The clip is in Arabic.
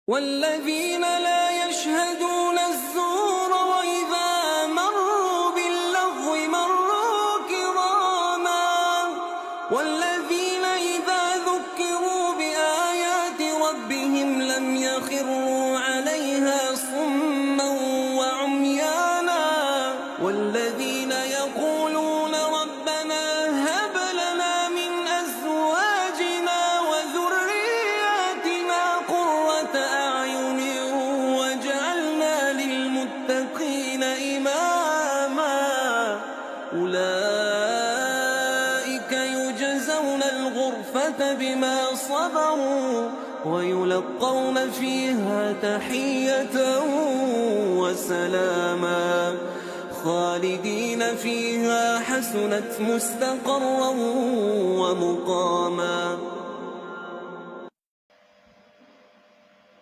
والذين لا يشهدون الزور وإذا مروا باللغو مروا كراما والذين إذا ذكروا بآيات ربهم لم يخروا عليها صما وعميانا والذين يقولون ربنا هب لنا من أزواجنا وذرياتنا قرة أعين واجعلنا للمتقين إماما أولئك يجزون الغرفة بما صبروا ويلقون فيها تحية وسلاما خالدين فيها حسنت مستقرا ومقاما.